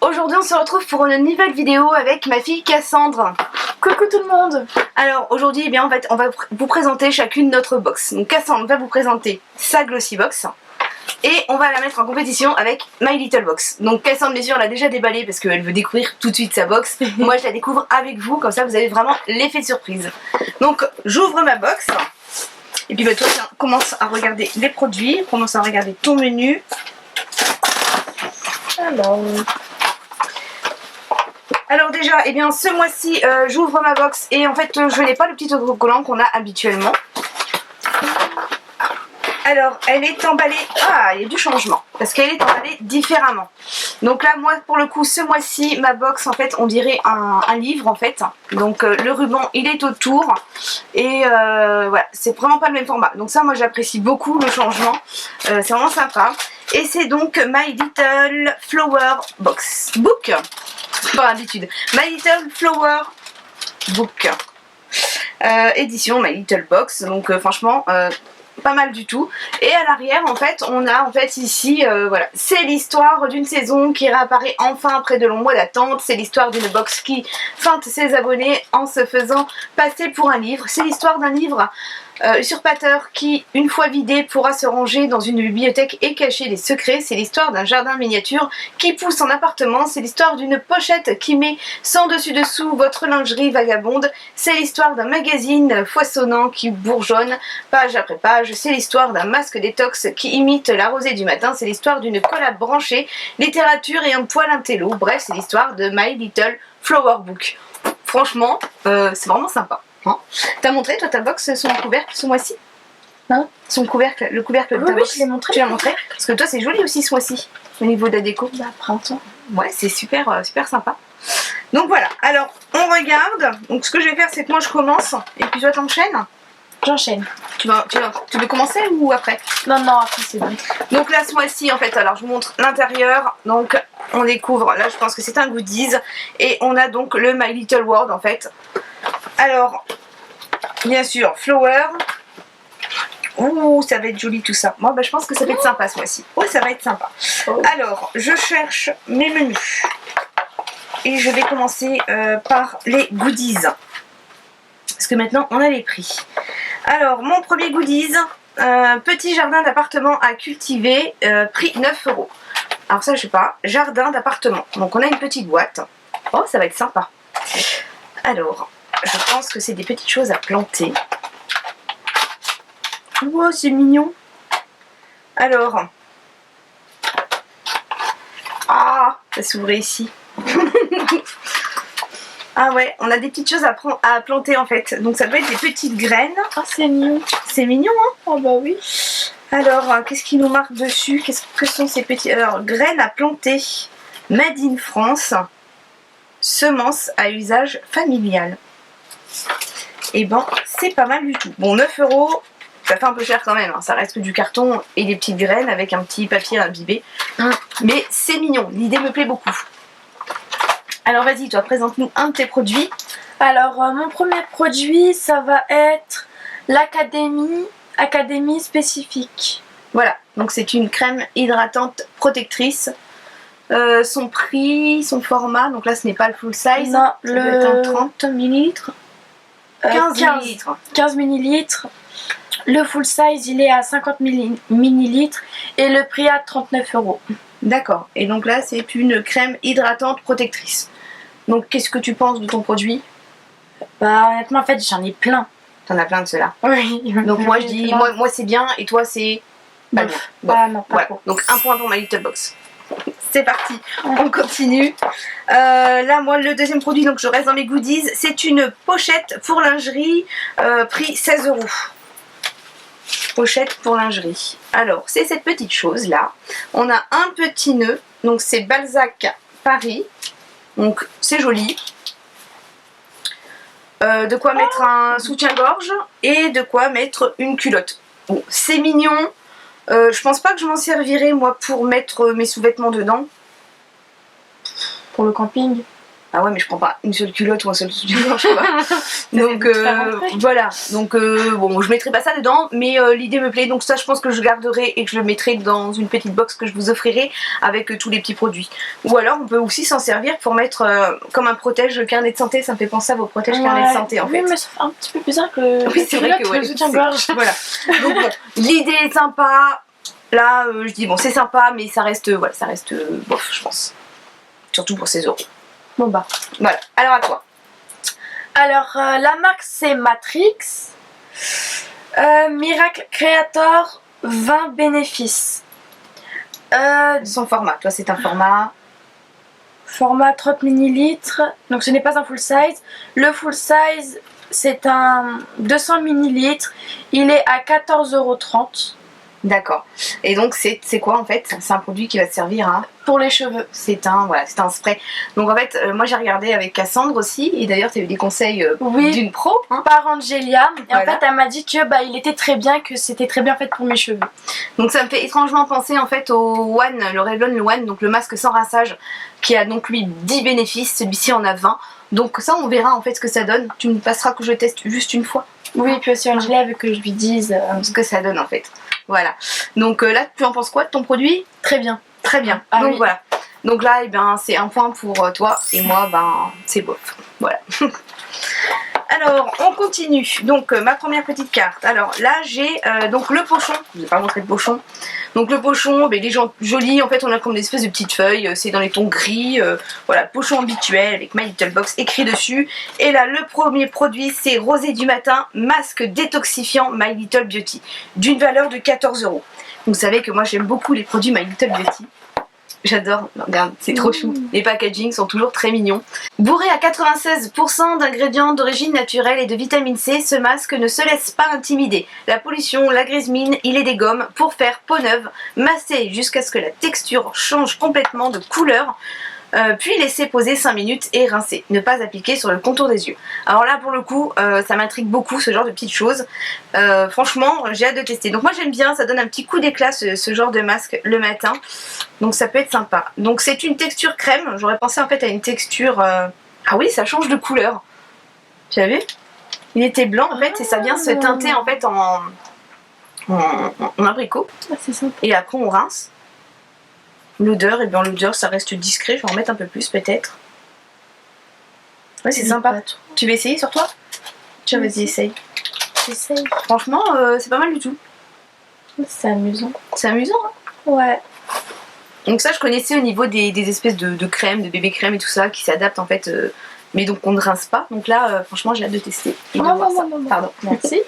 Aujourd'hui on se retrouve pour une nouvelle vidéo avec ma fille Cassandre. Coucou tout le monde. Alors aujourd'hui eh bien, on va vous présenter chacune notre box. Donc Cassandre va vous présenter sa Glossy Box et on va la mettre en compétition avec My Little Box. Donc Cassandre bien sûr l'a déjà déballée parce qu'elle veut découvrir tout de suite sa box. Moi je la découvre avec vous, comme ça vous avez vraiment l'effet de surprise. Donc j'ouvre ma box et puis bah, toi tiens, commence à regarder les produits, commence à regarder ton menu. Alors déjà, eh bien, ce mois-ci, j'ouvre ma box et en fait, je n'ai pas le petit autocollant qu'on a habituellement. Alors, elle est emballée... Ah, il y a du changement, parce qu'elle est emballée différemment. Donc là, moi, pour le coup, ce mois-ci, ma box, en fait, on dirait un livre, en fait. Donc, le ruban, il est autour. Et voilà, c'est vraiment pas le même format. Donc ça, moi, j'apprécie beaucoup le changement. C'est vraiment sympa. Et c'est donc My Little Flower Book. Par habitude. My Little Flower Book. Édition My Little Box. Donc franchement, pas mal du tout. Et à l'arrière, en fait, on a en fait ici, voilà, c'est l'histoire d'une saison qui réapparaît enfin après de longs mois d'attente. C'est l'histoire d'une box qui feinte ses abonnés en se faisant passer pour un livre. C'est l'histoire d'un livre usurpateur qui, une fois vidé, pourra se ranger dans une bibliothèque et cacher des secrets. C'est l'histoire d'un jardin miniature qui pousse en appartement. C'est l'histoire d'une pochette qui met sans dessus-dessous votre lingerie vagabonde. C'est l'histoire d'un magazine foisonnant qui bourgeonne page après page. C'est l'histoire d'un masque détox qui imite la rosée du matin. C'est l'histoire d'une collab branchée, littérature et un poil intello. Bref, c'est l'histoire de My Little Flower Book. Franchement, c'est vraiment sympa. Hein. T'as montré toi ta box, son couvercle ce mois-ci? Hein? Son couvercle, le couvercle de ta box. Je l'ai montré. Tu l'as montré? Parce que toi c'est joli aussi ce mois-ci au niveau de la déco. Bah printemps. Ouais, c'est super, super sympa. Donc voilà, alors on regarde. Donc ce que je vais faire c'est que moi je commence et puis toi t'enchaînes. J'enchaîne. Tu veux commencer ou après? Non, après c'est bon. Donc là ce mois-ci en fait, alors je vous montre l'intérieur. Donc on découvre, là je pense que c'est un goodies. Et on a donc le My Little World en fait. Alors, bien sûr, Flower. Ouh, ça va être joli tout ça. Moi, bah, je pense que ça va être sympa ce mois-ci. Ouais, ça va être sympa. Oh. Alors, je cherche mes menus. Et je vais commencer par les goodies. Parce que maintenant, on a les prix. Alors, mon premier goodies, petit jardin d'appartement à cultiver, prix 9 €. Alors ça, je sais pas, jardin d'appartement. Donc, on a une petite boîte. Oh, ça va être sympa. Alors... je pense que c'est des petites choses à planter. Wow, c'est mignon. Alors. Ah, ça s'ouvrait ici. Ah ouais, on a des petites choses à planter en fait. Donc ça doit être des petites graines. Ah, c'est mignon. C'est mignon, hein? Oh bah oui. Alors, qu'est-ce qui nous marque dessus? Qu'est-ce que sont ces petits... Alors, graines à planter. Made in France. Semences à usage familial. Et ben c'est pas mal du tout. Bon, 9 €, ça fait un peu cher quand même, hein. Ça reste que du carton et des petites graines avec un petit papier imbibé. Mais c'est mignon, l'idée me plaît beaucoup. Alors vas-y, toi, présente-nous un de tes produits. Alors mon premier produit, ça va être l'Académie spécifique. Voilà, donc c'est une crème hydratante protectrice. Son prix, son format, donc là ce n'est pas le full size. Non, ça doit être un 30 ml. 15 ml. 15 ml. Le full size il est à 50 ml et le prix à 39 €. D'accord, et donc là c'est une crème hydratante protectrice. Donc qu'est-ce que tu penses de ton produit? Bah honnêtement en fait j'en ai plein. T'en as plein de ceux-là. Oui. Donc moi je dis, moi c'est bien et toi c'est pas bien. Bon. Ah non, pas voilà. trop. Donc un point pour My Little Box. C'est parti, on continue. Là, moi, le deuxième produit, donc je reste dans mes goodies, c'est une pochette pour lingerie, prix 16 €. Pochette pour lingerie. Alors, c'est cette petite chose-là. On a un petit nœud, donc c'est Balzac Paris. Donc, c'est joli. De quoi mettre un soutien-gorge et de quoi mettre une culotte. Bon, c'est mignon. Je pense pas que je m'en servirai moi pour mettre mes sous-vêtements dedans. Pour le camping? Ah ouais, mais je prends pas une seule culotte ou un seul sous-vêtement, je sais pas. Donc voilà, donc bon, je mettrai pas ça dedans, mais l'idée me plaît, donc ça je pense que je garderai et que je le mettrai dans une petite box que je vous offrirai avec tous les petits produits. Ou alors on peut aussi s'en servir pour mettre comme un protège carnet de santé, ça me fait penser à vos protèges carnet de santé en fait. Oui, mais ça fait un petit peu bizarre que oui, c'est vrai que ouais, le soutien-gorge. Voilà, donc bon, l'idée est sympa, là je dis bon c'est sympa, mais ça reste, voilà, ça reste bof je pense, surtout pour ces euros. Bon bah, voilà, alors à toi. Alors, la marque c'est Matrix. Miracle Creator 20 bénéfices. Son format, toi c'est un format... Format 30 ml. Donc ce n'est pas un full size. Le full size c'est un 200 ml. Il est à 14,30 €. D'accord. Et donc c'est quoi en fait? C'est un produit qui va te servir à... Pour les cheveux. C'est un, voilà, c'est un spray. Donc en fait, moi j'ai regardé avec Cassandre aussi, et d'ailleurs tu as eu des conseils oui, d'une pro. Hein, par Angélia. Et voilà. en fait elle m'a dit que bah, il était très bien, que c'était très bien fait pour mes cheveux. Donc ça me fait étrangement penser en fait au One, le Revlon One, donc le masque sans rinçage, qui a donc lui 10 bénéfices, celui-ci en a 20. Donc ça on verra en fait ce que ça donne. Tu me passeras que je teste juste une fois. Oui, puis aussi Angélia veut que je lui dise ce que ça donne en fait. Voilà. Donc là, tu en penses quoi de ton produit? Très bien. Très bien. Ah, donc oui. voilà. Donc là, eh ben, c'est un point pour toi et moi, ben, c'est bof. Voilà. Alors, on continue. Donc, ma première petite carte. Alors là, j'ai donc le pochon. Je vous ai pas montré le pochon. Donc le pochon, ben, il est joli. En fait, on a comme des espèces de petites feuilles. C'est dans les tons gris. Voilà, pochon habituel avec My Little Box écrit dessus. Et là, le premier produit, c'est Rosée du matin, masque détoxifiant My Little Beauty, d'une valeur de 14 €. Vous savez que moi, j'aime beaucoup les produits My Little Beauty. J'adore, regarde, c'est trop chou. Les packagings sont toujours très mignons. Bourré à 96% d'ingrédients d'origine naturelle et de vitamine C, ce masque ne se laisse pas intimider. La pollution, la grise mine, il est des gommes pour faire peau neuve, masser jusqu'à ce que la texture change complètement de couleur. Puis laisser poser 5 minutes et rincer. Ne pas appliquer sur le contour des yeux. Alors là pour le coup ça m'intrigue beaucoup ce genre de petites choses. Franchement j'ai hâte de tester. Donc moi j'aime bien, ça donne un petit coup d'éclat ce genre de masque le matin. Donc ça peut être sympa. Donc c'est une texture crème. J'aurais pensé en fait à une texture... Ah oui, ça change de couleur. Tu as vu? Il était blanc en fait et ça vient se teinter en fait en abricot. Ah, c'est sympa. Et après on rince. L'odeur, et bien l'odeur ça reste discret, je vais en mettre un peu plus peut-être. Ouais, c'est sympa. Tu veux essayer sur toi? Tiens, vas-y, essaye. J'essaye. Franchement, c'est pas mal du tout. C'est amusant. C'est amusant, hein? Ouais. Donc ça, je connaissais au niveau des espèces de crèmes, de bébé crème et tout ça, qui s'adaptent en fait, mais donc on ne rince pas. Donc là, franchement, j'ai hâte de tester. Et de voir ça. Pardon. Merci.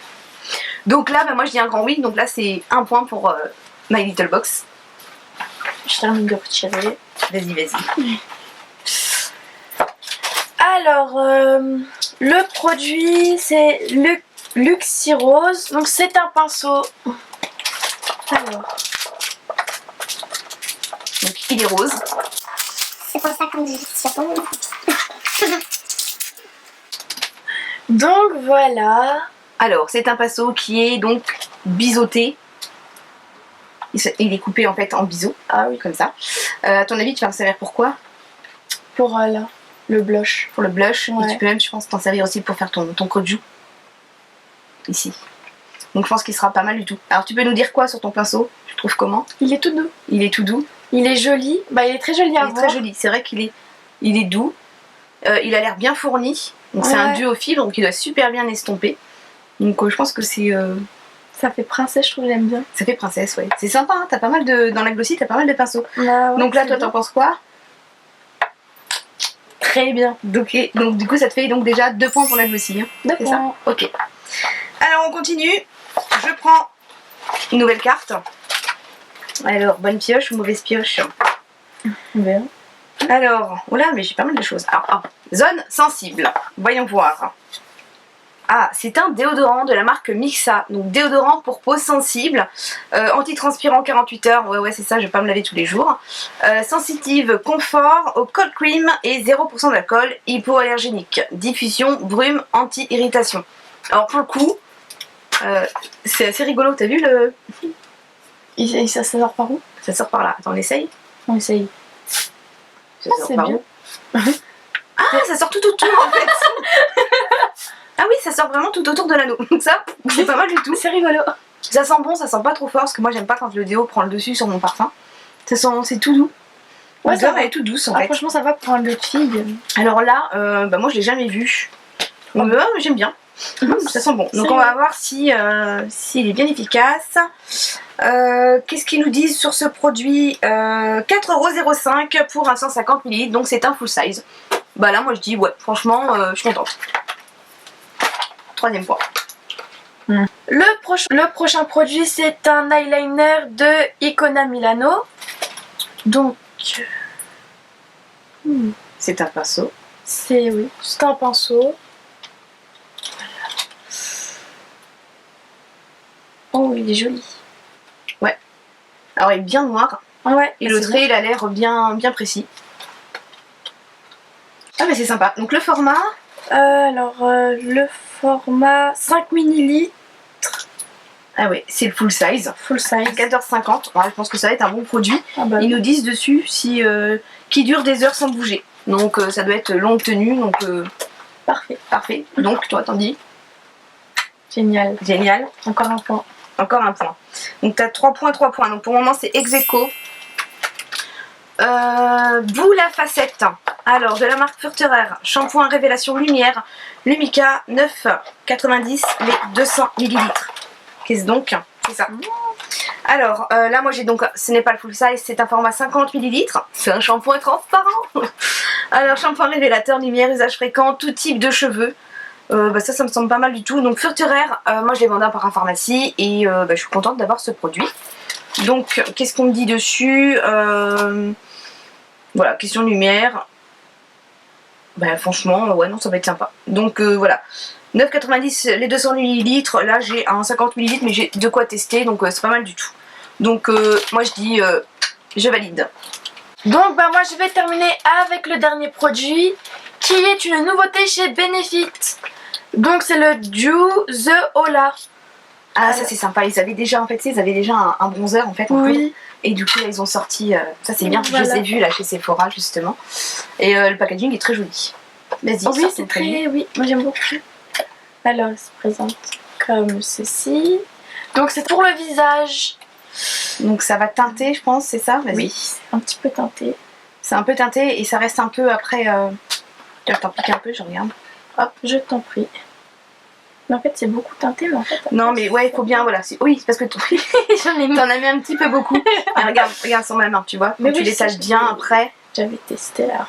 Donc là, bah, moi je dis un grand oui, donc là c'est un point pour My Little Box. Je termine de retirer. Vas-y, vas-y. Alors, le produit c'est Luxie Rose. Donc c'est un pinceau. Alors. Donc il est rose. C'est pour ça qu'on dit surtout. Donc voilà. Alors, c'est un pinceau qui est donc biseauté. Il est coupé en fait en biseau. Ah oui, comme ça. À ton avis, tu vas en servir pour quoi? Pour là, le blush. Pour le blush. Ouais. Et tu peux même, je pense, t'en servir aussi pour faire ton creux de joue. Ici. Donc je pense qu'il sera pas mal du tout. Alors tu peux nous dire quoi sur ton pinceau? Tu trouves comment? Il est tout doux. Il est tout doux. Il est joli. Bah il est très joli à voir. Il est très joli. C'est vrai qu'il est doux. Il a l'air bien fourni. Donc c'est un duo fibres, donc il doit super bien estomper. Donc je pense que c'est... Ça fait princesse, je trouve, j'aime bien. Ça fait princesse, ouais. C'est sympa, hein, t'as pas mal de... Dans la Glossy, t'as pas mal de pinceaux. Bah, ouais, donc là, toi, t'en penses quoi? Très bien. Donc du coup, ça te fait donc déjà 2 points pour la Glossy. Hein. 2 C'est points. ça? Ok. Alors, on continue. Je prends une nouvelle carte. Alors, bonne pioche ou mauvaise pioche? On verra. Alors, oula, mais j'ai pas mal de choses. Alors, zone sensible. Voyons voir. Ah, c'est un déodorant de la marque Mixa. Donc déodorant pour peau sensible, antitranspirant 48 heures. Ouais, c'est ça, je vais pas me laver tous les jours. Sensitive, confort, au cold cream et 0% d'alcool, hypoallergénique. Diffusion, brume, anti-irritation. Alors pour le coup, c'est assez rigolo. T'as vu le... Et ça sort par où? Ça sort par là. Attends, on essaye. On essaye. Ça sort c'est par bien. où? Ah, ça sort tout autour en fait. Ah oui, ça sort vraiment tout autour de l'anneau. Donc ça, c'est pas mal du tout. C'est rigolo. Ça sent bon, ça sent pas trop fort parce que moi j'aime pas quand le déo prend le dessus sur mon parfum. Ça sent, c'est tout doux. Ouais, L'odeur ça va. elle est toute douce en Ah, fait. franchement, ça va pour un lieu de fille. Alors là, moi je l'ai jamais vu. Donc j'aime bien. Ça sent bon. Donc on va voir si s'il est bien efficace. Qu'est-ce qu'ils nous disent sur ce produit 4,05€ pour un 150 ml. Donc c'est un full size. Bah là moi je dis ouais, franchement je suis contente. Troisième point. Le prochain produit, c'est un eyeliner de Icona Milano. Donc, C'est un pinceau. c'est un pinceau. Oh, il est joli. Alors il est bien noir. Ouais, Et le trait il a l'air bien précis. Ah bah c'est sympa. Donc le format. Le format 5 ml, Ah ouais, c'est le full size. full size. 14,50. Ouais, je pense que ça va être un bon produit. Ah bah, Ils nous disent dessus si qui dure des heures sans bouger. Donc ça doit être longue tenue. Donc parfait. parfait. Donc toi t'en dis. Génial. Génial. Encore un point. Encore un point. Donc tu as 3 points, 3 points. Donc pour le moment c'est ex aequo. Boule à facettes. Alors de la marque Furterer, shampoing Révélation Lumière, Lumica 9,90 les 200 ml. Qu'est-ce donc? C'est ça. Alors là moi j'ai donc, ce n'est pas le full size, c'est un format 50 ml. C'est un shampoing transparent. Alors shampoing révélateur, lumière, usage fréquent, tout type de cheveux. Ça me semble pas mal du tout. Donc Furterer, moi je l'ai vendu en parapharmacie et je suis contente d'avoir ce produit. Donc qu'est-ce qu'on me dit dessus? Voilà, question lumière. Franchement, ouais non ça va être sympa. Donc voilà, 9,90 les 200 ml. Là j'ai un 50 ml mais j'ai de quoi tester, donc c'est pas mal du tout. Donc moi je dis je valide. Donc moi je vais terminer avec le dernier produit qui est une nouveauté chez Benefit. Donc c'est le Dew The Hola. Ah ça c'est sympa, ils avaient déjà un bronzer en fait en Oui. poudre. Et du coup là, ils ont sorti, ça c'est bien, Voilà. je les ai vus là chez Sephora justement. Et le packaging est très joli. Vas-y, Oui, sors c'est ton très... produit. Oui, moi j'aime beaucoup. Alors, il se présente comme ceci. Donc c'est pour le visage. Donc ça va teinter je pense, c'est ça? Vas-y. Oui, c'est un petit peu teinté. C'est un peu teinté et ça reste un peu après... Je t'en pique un peu, je regarde. Hop, je t'en prie. Mais en fait, c'est beaucoup teinté, mais en fait... après, Non mais ouais, il faut bien, voilà. Oui, c'est parce que j'en ai mis. t'en as mis un petit peu beaucoup. Mais regarde sur ma main, tu vois. Mais Quand tu oui, l'étales ça, bien je- après. J'avais testé là.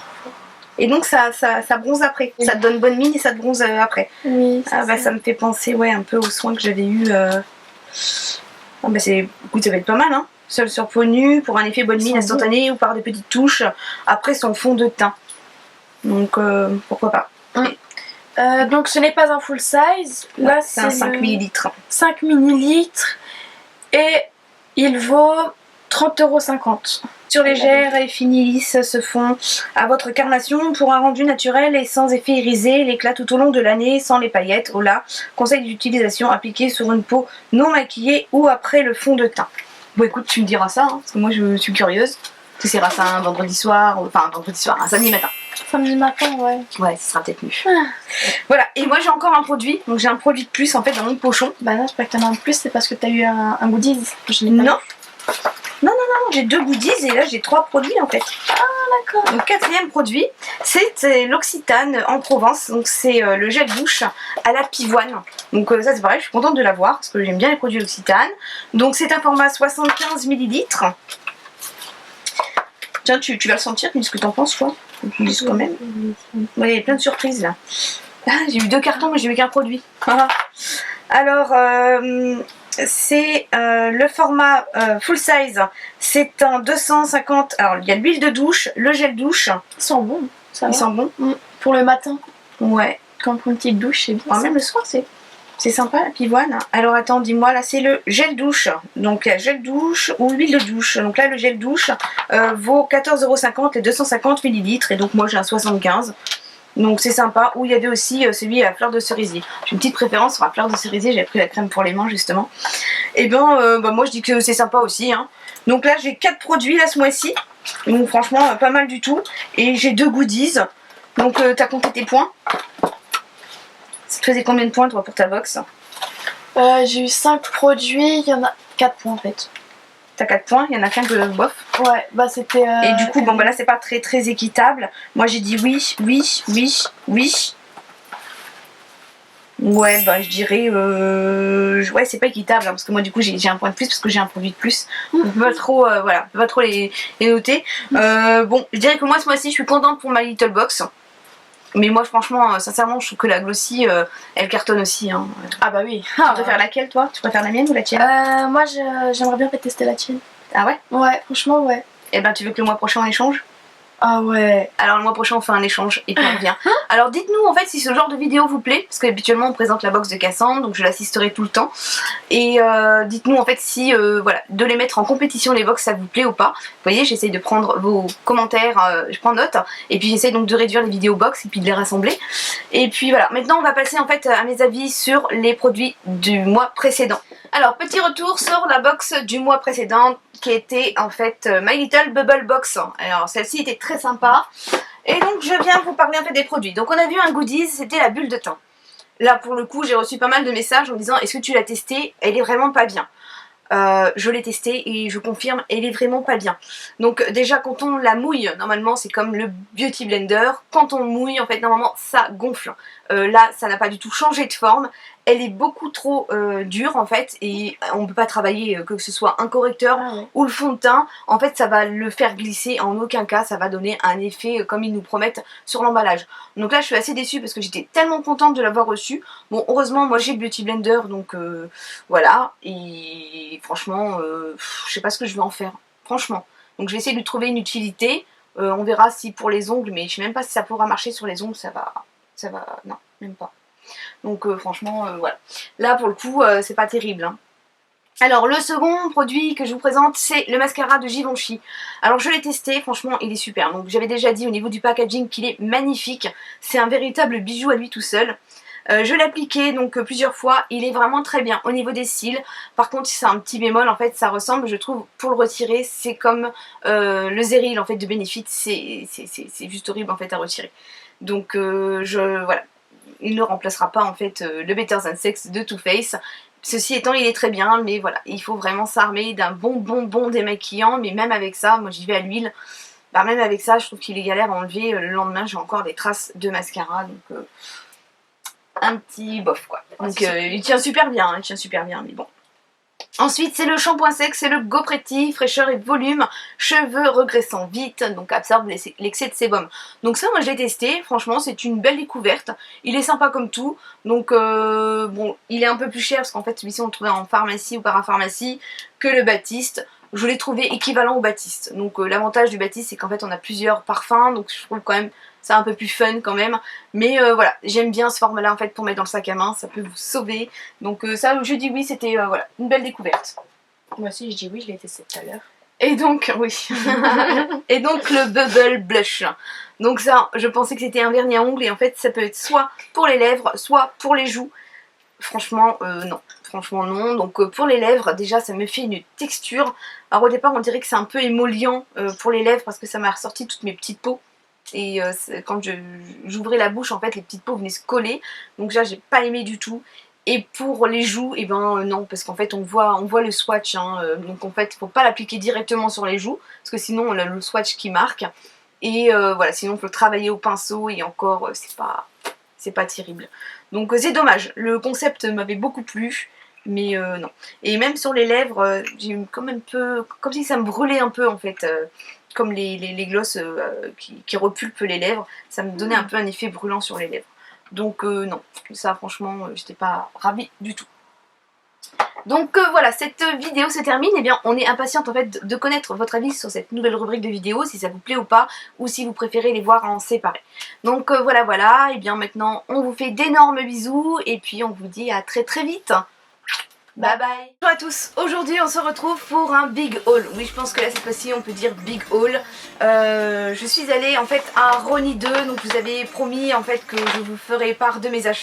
Et donc ça bronze après. Oui. Ça te donne bonne mine et ça te bronze après. Oui, c'est Ah bah ça me fait penser ouais un peu aux soins que j'avais eu. Ah bah écoute, ça va être pas mal hein. Seul sur peau nue pour un effet bonne mine Sans instantané ou par des petites touches après son fond de teint. Donc pourquoi pas. donc ce n'est pas un full size. Là, C'est un 5 ml. 5 ml. Et il vaut 30,50 €. Sur légère et fini lisse se fond à votre carnation pour un rendu naturel et sans effet irisé, l'éclat tout au long de l'année sans les paillettes. Oh là, conseil d'utilisation appliqué sur une peau non maquillée ou après le fond de teint. Bon écoute, tu me diras ça, hein, parce que moi je suis curieuse. Tu essaieras ça un vendredi soir, un samedi matin. Samedi matin, ouais. Ouais, ce sera peut-être mieux. Voilà, et moi j'ai encore un produit, donc j'ai un produit de plus en fait dans mon pochon. Bah non, c'est pas que t'en as en plus, c'est parce que t'as eu un goodies. Je l'ai pas Non. Non, j'ai 2 goodies et là j'ai 3 produits en fait. D'accord. Donc 4e produit, c'est l'Occitane en Provence. Donc c'est le gel douche à la pivoine. Donc ça c'est pareil, je suis contente de l'avoir parce que j'aime bien les produits L'Occitane. Donc c'est un format 75 ml. Tiens, tu vas le sentir, dis ce que t'en penses toi. Tu me dises quand même. Ouais, il y a plein de surprises là. Ah, j'ai eu 2 cartons mais j'ai eu qu'un produit. Alors c'est le format full size, c'est un 250. Alors il y a l'huile de douche, le gel douche. Ils sont bons, ça Ils va. sont bons. Pour le matin, Ouais. quand pour une petite douche, c'est bien. Enfin, ça. même le soir c'est sympa la pivoine. Alors attends, dis-moi, là c'est le gel douche. Donc gel douche ou huile de douche. Donc là le gel douche vaut 14,50 € les 250 ml. Et donc moi j'ai un 75. Donc c'est sympa. Ou il y avait aussi celui à fleur de cerisier. J'ai une petite préférence sur la fleur de cerisier. J'ai pris la crème pour les mains justement. Et moi je dis que c'est sympa aussi. Hein. Donc là j'ai 4 produits là ce mois-ci. Donc franchement pas mal du tout. Et j'ai 2 goodies. Donc t'as compté tes points. Ça te faisait combien de points toi pour ta box? J'ai eu 5 produits, il y en a 4 points en fait. T'as 4 points, il y en a qu'un que bof. Ouais, bah c'était... Et du coup, bon bah là c'est pas très équitable. Moi j'ai dit oui. Ouais, bah je dirais... Ouais, c'est pas équitable, hein, parce que moi du coup j'ai un point de plus parce que j'ai un produit de plus. On peut pas trop, voilà, on peut pas trop les noter. Bon, je dirais que moi ce mois-ci je suis contente pour My Little Box. Mais moi franchement, sincèrement, je trouve que la Glossy, elle cartonne aussi. Hein. Ah bah oui. Tu préfères laquelle toi? Tu préfères la mienne ou la tienne? Moi j'aimerais bien tester la tienne. Ah ouais? Ouais, franchement ouais. Eh ben tu veux que le mois prochain on échange? Ah ouais. Alors le mois prochain on fait un échange et puis on revient. Alors dites-nous en fait si ce genre de vidéo vous plaît, parce qu'habituellement on présente la box de Cassandre, donc je l'assisterai tout le temps. Et dites-nous en fait si voilà, de les mettre en compétition les box ça vous plaît ou pas. Vous voyez, j'essaye de prendre vos commentaires, je prends note, et puis j'essaye donc de réduire les vidéos box et puis de les rassembler. Et puis voilà, maintenant on va passer en fait à mes avis sur les produits du mois précédent. Alors petit retour sur la box du mois précédent qui était en fait My Little Bubble Box. Alors celle-ci était très sympa et donc je viens vous parler en fait des produits. Donc on a vu un goodies, c'était la bulle de teint. Là pour le coup j'ai reçu pas mal de messages en disant est-ce que tu l'as testée? Elle est vraiment pas bien. Je l'ai testée et je confirme, elle est vraiment pas bien. Donc déjà quand on la mouille, normalement c'est comme le Beauty Blender, quand on mouille en fait normalement ça gonfle. Là ça n'a pas du tout changé de forme, elle est beaucoup trop dure en fait et on peut pas travailler que ce soit un correcteur ou le fond de teint, en fait ça va le faire glisser, en aucun cas ça va donner un effet comme ils nous promettent sur l'emballage. Donc là je suis assez déçue parce que j'étais tellement contente de l'avoir reçu. Bon heureusement moi j'ai le Beauty Blender donc voilà, et franchement je sais pas ce que je vais en faire, franchement. Donc je vais essayer de lui trouver une utilité, on verra si pour les ongles, mais je sais même pas si ça pourra marcher sur les ongles, ça va, non, même pas. Donc franchement voilà, là pour le coup c'est pas terrible hein. Alors le second produit que je vous présente c'est le mascara de Givenchy. Alors je l'ai testé, franchement il est super. Donc j'avais déjà dit au niveau du packaging qu'il est magnifique, c'est un véritable bijou à lui tout seul. Je l'ai appliqué donc plusieurs fois, il est vraiment très bien au niveau des cils. Par contre c'est un petit bémol, en fait ça ressemble, je trouve, pour le retirer c'est comme le Zéril en fait de Benefit, c'est juste horrible en fait à retirer. Donc voilà, il ne remplacera pas en fait le Better Than Sex de Too Faced. Ceci étant, il est très bien, mais voilà, il faut vraiment s'armer d'un bon démaquillant. Mais même avec ça, moi j'y vais à l'huile, bah, même avec ça je trouve qu'il est galère à enlever. Le lendemain j'ai encore des traces de mascara, donc un petit bof quoi. Donc il tient super bien, hein, il tient super bien, mais bon. Ensuite c'est le shampoing sec, c'est le Go Pretty, fraîcheur et volume, cheveux regressant vite, donc absorbe l'excès de sébum. Donc ça moi je l'ai testé, franchement c'est une belle découverte, il est sympa comme tout, donc bon il est un peu plus cher parce qu'en fait celui-ci on le trouvait en pharmacie ou parapharmacie que le Baptiste. Je l'ai trouvé équivalent au Baptiste, donc l'avantage du Baptiste c'est qu'en fait on a plusieurs parfums, donc je trouve quand même c'est un peu plus fun quand même, mais voilà, j'aime bien ce format là en fait pour mettre dans le sac à main, ça peut vous sauver, donc ça je dis oui, c'était voilà, une belle découverte. Moi aussi je dis oui, je l'ai testé tout à l'heure. Et donc, oui, et donc le Bubble Blush, donc ça je pensais que c'était un vernis à ongles et en fait ça peut être soit pour les lèvres, soit pour les joues, franchement non. Franchement non, donc pour les lèvres déjà ça me fait une texture, alors au départ on dirait que c'est un peu émollient pour les lèvres parce que ça m'a ressorti toutes mes petites peaux. Et quand j'ouvrais la bouche en fait les petites peaux venaient se coller, donc là j'ai pas aimé du tout. Et pour les joues, et ben non, parce qu'en fait on voit le swatch hein, donc en fait faut pas l'appliquer directement sur les joues parce que sinon on a le swatch qui marque et voilà, sinon il faut le travailler au pinceau et encore c'est pas terrible, donc c'est dommage. Le concept m'avait beaucoup plu mais non, et même sur les lèvres j'ai eu comme un peu, comme si ça me brûlait un peu en fait, comme les glosses qui repulpent les lèvres, ça me donnait un peu un effet brûlant sur les lèvres. Donc non, ça franchement j'étais pas ravie du tout. Donc voilà, cette vidéo se termine, et bien on est impatiente en fait de connaître votre avis sur cette nouvelle rubrique de vidéos, si ça vous plaît ou pas, ou si vous préférez les voir en séparé. Donc voilà, et bien maintenant on vous fait d'énormes bisous, et puis on vous dit à très vite. Bye bye. Bonjour à tous, aujourd'hui on se retrouve pour un big haul. Oui, je pense que là cette fois-ci on peut dire big haul. Je suis allée en fait à Roni 2, donc je vous avais promis en fait que je vous ferai part de mes achats.